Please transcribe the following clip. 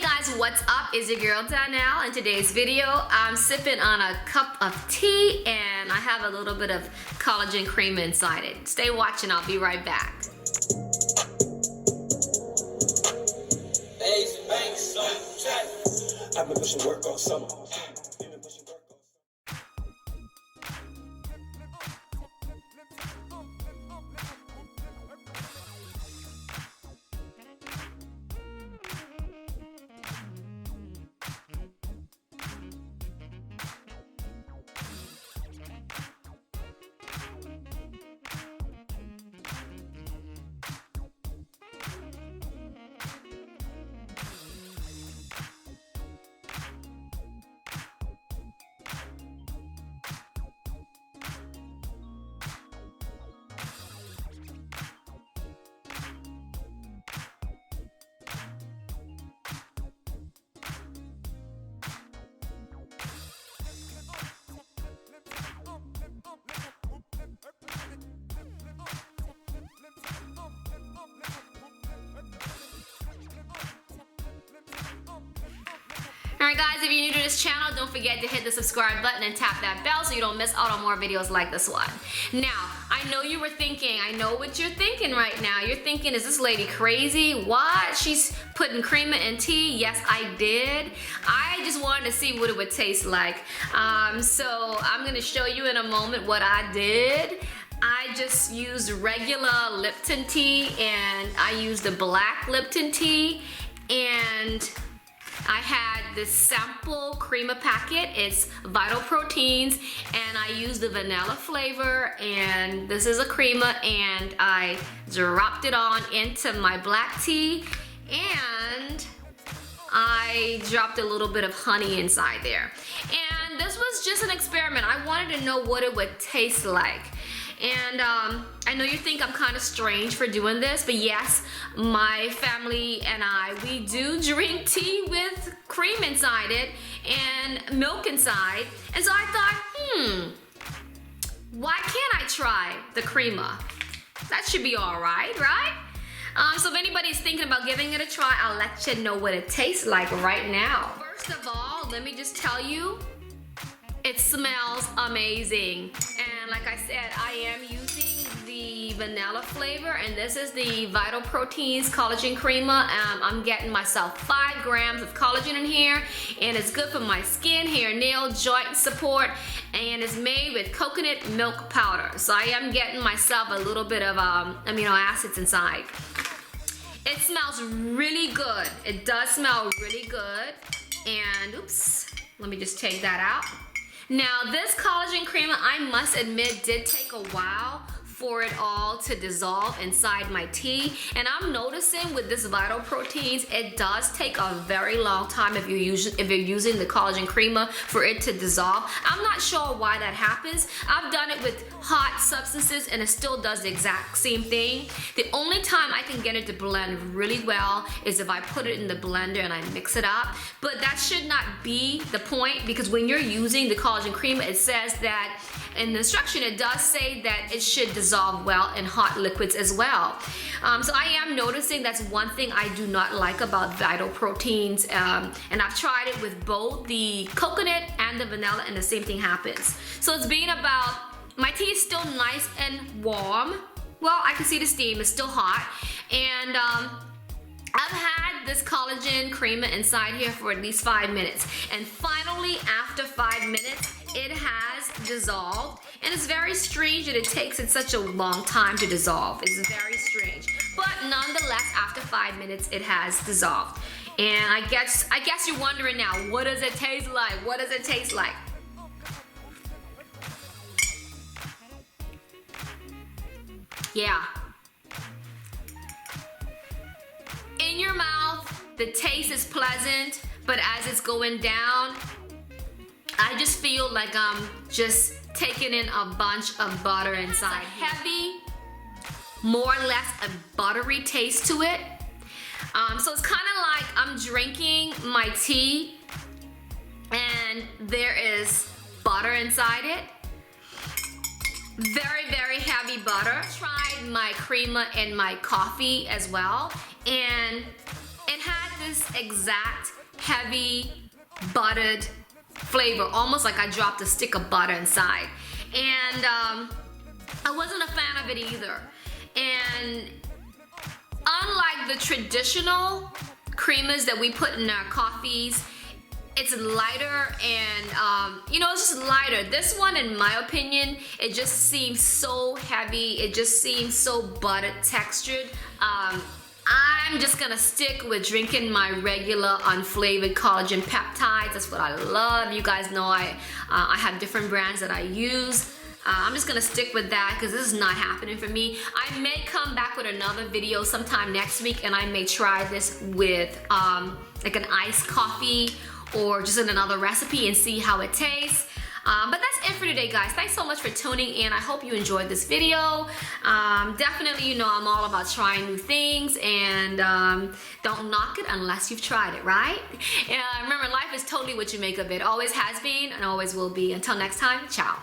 Hey guys, what's up? It's your girl Danielle. In today's video, I'm sipping on a cup of tea and I have a little bit of collagen creamer inside it. Stay watching, I'll be right back. I've been pushing work all summer. Alright guys, if you're new to this channel, don't forget to hit the subscribe button and tap that bell so you don't miss out on more videos like this one. Now, I know you were thinking, I know what you're thinking right now. You're thinking, is this lady crazy? What? She's putting creamer in tea? Yes, I did. I just wanted to see what it would taste like. So I'm going to show you in a moment what I did. I just used regular Lipton tea and I used the black Lipton tea, and I had this sample creamer packet. It's Vital Proteins, and I used the vanilla flavor, and this is a creamer, and I dropped it on into my black tea, and I dropped a little bit of honey inside there. And this was just an experiment. I wanted to know what it would taste like. And I know you think I'm kind of strange for doing this, but yes, my family and I, we do drink tea with cream inside it and milk inside. And so I thought, why can't I try the creamer? That should be all right, right? So if anybody's thinking about giving it a try, I'll let you know what it tastes like right now. First of all, let me just tell you, it smells amazing. And like I said, I am using the vanilla flavor, and this is the Vital Proteins Collagen Creamer. I'm getting myself 5 grams of collagen in here, and it's good for my skin, hair, nail, joint support, and it's made with coconut milk powder. So I am getting myself a little bit of amino acids inside. It smells really good. It does smell really good. And oops, let me just take that out. Now this collagen creamer, I must admit, did take a while for it all to dissolve inside my tea. And I'm noticing with this Vital Proteins, it does take a very long time if you're using the collagen creamer for it to dissolve. I'm not sure why that happens. I've done it with hot substances and it still does the exact same thing. The only time I can get it to blend really well is if I put it in the blender and I mix it up. But that should not be the point, because when you're using the collagen creamer, it says that in the instruction, it does say that it should dissolve well in hot liquids as well. So I am noticing that's one thing I do not like about Vital Proteins. And I've tried it with both the coconut and the vanilla, and the same thing happens. So it's been about, my tea is still nice and warm. Well, I can see the steam, it's still hot. And I've had this collagen creamer inside here for at least 5 minutes. And finally, after 5 minutes, it has dissolved. And it's very strange that it takes it such a long time to dissolve. It's very strange. But nonetheless, after 5 minutes, it has dissolved. And I guess you're wondering now, what does it taste like? What does it taste like? Yeah. In your mouth, the taste is pleasant, but as it's going down, I just feel like I'm just taking in a bunch of butter inside. Heavy, more or less a buttery taste to it. So it's kind of like I'm drinking my tea and there is butter inside it. Very, very heavy butter. I tried my creamer in my coffee as well, and it had this exact heavy buttered flavor, almost like I dropped a stick of butter inside. And I wasn't a fan of it either. And unlike the traditional creamers that we put in our coffees, it's lighter and you know, it's just lighter. This one, in my opinion, it just seems so heavy. It just seems so buttered textured. I'm just gonna stick with drinking my regular unflavored collagen peptides. That's what I love. You guys know I have different brands that I use. I'm just gonna stick with that because this is not happening for me. I may come back with another video sometime next week, and I may try this with like an iced coffee or just in another recipe and see how it tastes. But that's it for today, guys. Thanks so much for tuning in. I hope you enjoyed this video. Definitely, you know, I'm all about trying new things, and don't knock it unless you've tried it, right? Remember, life is totally what you make of it. Always has been and always will be. Until next time, ciao.